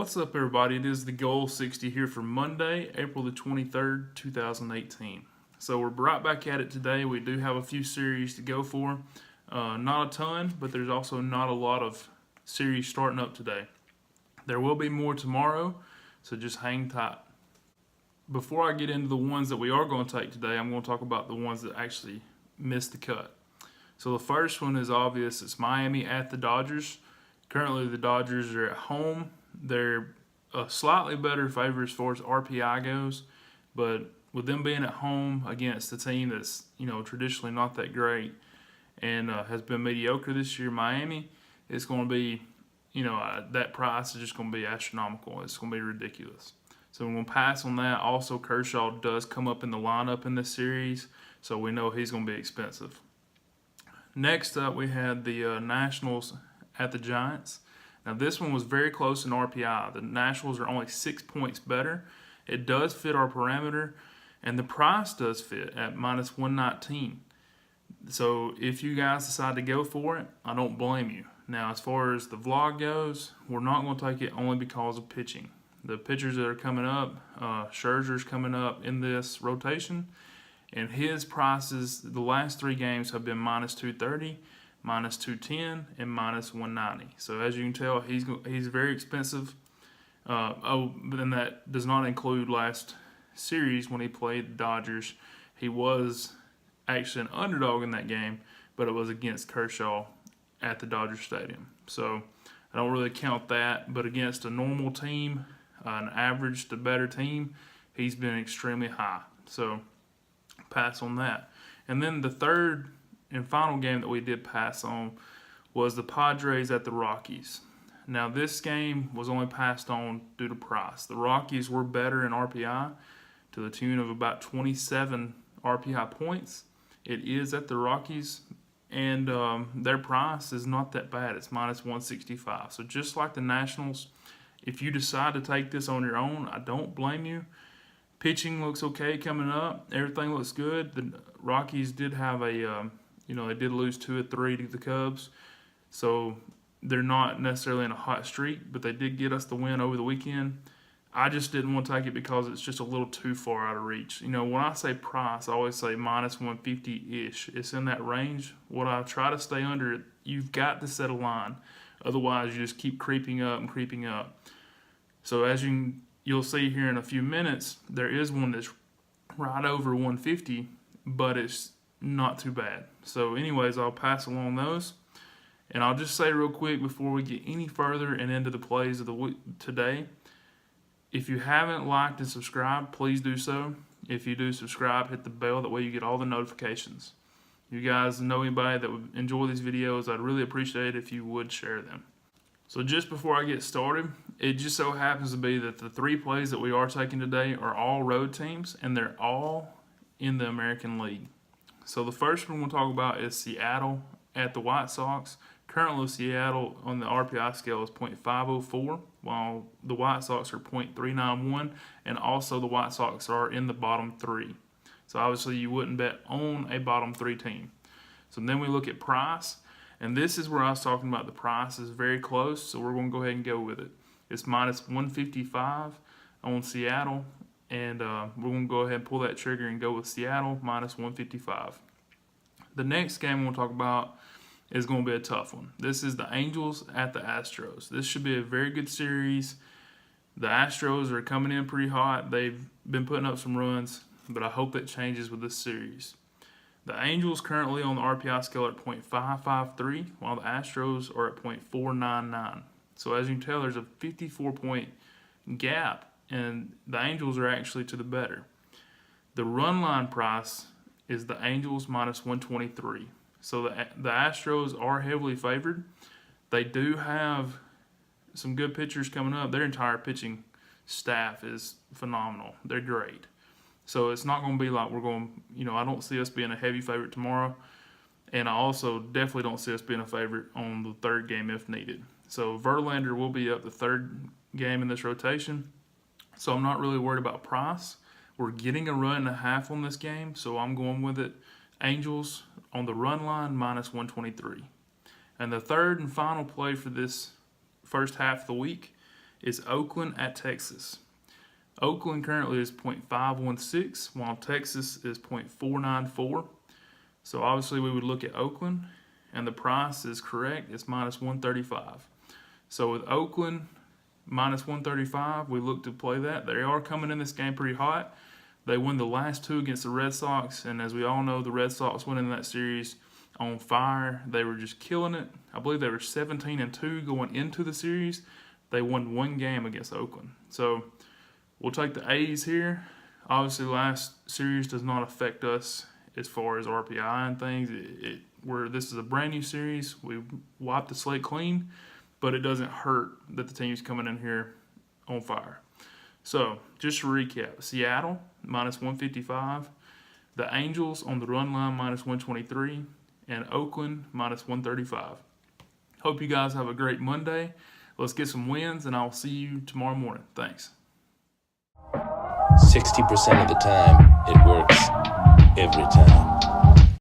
What's up, everybody? It is the Goal60 here for Monday, April the 23rd, 2018. So we're right back at it today. We do have a few series to go for. Not a ton, but there's also not a lot of series starting up today. There will be more tomorrow, so just hang tight. Before I get into the ones that we are going to take today, I'm going to talk about the ones that actually missed the cut. So the first one is obvious. It's Miami at the Dodgers. Currently, the Dodgers are at home. They're a slightly better favorite as far as RPI goes, but with them being at home against a team that's traditionally not that great and has been mediocre this year, Miami, it's going to be that price is just going to be astronomical. It's going to be ridiculous. So we're going to pass on that. Also, Kershaw does come up in the lineup in this series, so we know he's going to be expensive. Next up, we had the Nationals at the Giants. Now, this one was very close in RPI. The Nationals are only 6 points better. It does fit our parameter, and the price does fit at minus 119. So if you guys decide to go for it, I don't blame you. Now, as far as the vlog goes, we're not going to take it only because of pitching. The pitchers that are coming up, Scherzer's coming up in this rotation, and his prices, the last 3 games have been minus 230, minus 210, and minus 190. So as you can tell, he's very expensive. But then that does not include last series when he played the Dodgers. He was actually an underdog in that game, but it was against Kershaw at the Dodger Stadium. So I don't really count that, but against a normal team, an average to better team, he's been extremely high. So pass on that. And then the third and final game that we did pass on was the Padres at the Rockies. Now, this game was only passed on due to price. The Rockies were better in RPI to the tune of about 27 RPI points. It is at the Rockies, and their price is not that bad. It's minus 165. So just like the Nationals, if you decide to take this on your own, I don't blame you. Pitching looks okay coming up. Everything looks good. The Rockies did have a they did lose 2 of 3 to the Cubs, so they're not necessarily in a hot streak, but they did get us the win over the weekend. I just didn't want to take it because it's just a little too far out of reach. When I say price, I always say minus 150-ish. It's in that range. What I try to stay under, you've got to set a line. Otherwise, you just keep creeping up and creeping up. So as you'll see here in a few minutes, there is one that's right over 150, but it's not too bad. So anyways, I'll pass along those. And I'll just say real quick before we get any further and into the plays of the week today, if you haven't liked and subscribed, please do so. If you do subscribe, hit the bell. That way you get all the notifications. You guys know anybody that would enjoy these videos, I'd really appreciate it if you would share them. So just before I get started, it just so happens to be that the 3 plays that we are taking today are all road teams, and they're all in the American League. So the first one we'll talk about is Seattle at the White Sox. Currently, Seattle on the RPI scale is .504, while the White Sox are .391, and also the White Sox are in the bottom 3. So obviously you wouldn't bet on a bottom 3 team. So then we look at price, and this is where I was talking about the price is very close, so we're going to go ahead and go with it. It's minus 155 on Seattle, and we're going to go ahead and pull that trigger and go with Seattle minus 155. The next game we'll talk about is going to be a tough one. This is the Angels at the Astros. This should be a very good series. The Astros are coming in pretty hot. They've been putting up some runs, but I hope that changes with this series. The Angels currently on the RPI scale are at .553, while the Astros are at .499. So as you can tell, there's a 54-point gap, and the Angels are actually to the better. The run line price is the Angels minus 123. So the Astros are heavily favored. They do have some good pitchers coming up. Their entire pitching staff is phenomenal. They're great. So it's not going to be like we're going, I don't see us being a heavy favorite tomorrow. And I also definitely don't see us being a favorite on the third game if needed. So Verlander will be up the third game in this rotation. So I'm not really worried about price. We're getting a run and a half on this game, so I'm going with it. Angels on the run line minus 123. And the third and final play for this first half of the week is Oakland at Texas. Oakland currently is 0.516, while Texas is 0.494. So obviously we would look at Oakland, and the price is correct. It's minus 135. So with Oakland minus 135, we look to play that. They are coming in this game pretty hot. They won the last two against the Red Sox, and as we all know, the Red Sox went in that series on fire. They were just killing it. I believe they were 17-2 going into the series. They won one game against Oakland. So we'll take the A's here. Obviously, last series does not affect us as far as RPI and things. This is a brand new series. We wiped the slate clean, but it doesn't hurt that the team's coming in here on fire. So just to recap, Seattle minus 155, the Angels on the run line minus 123, and Oakland minus 135. Hope you guys have a great Monday. Let's get some wins, and I'll see you tomorrow morning. Thanks. 60% of the time, it works every time.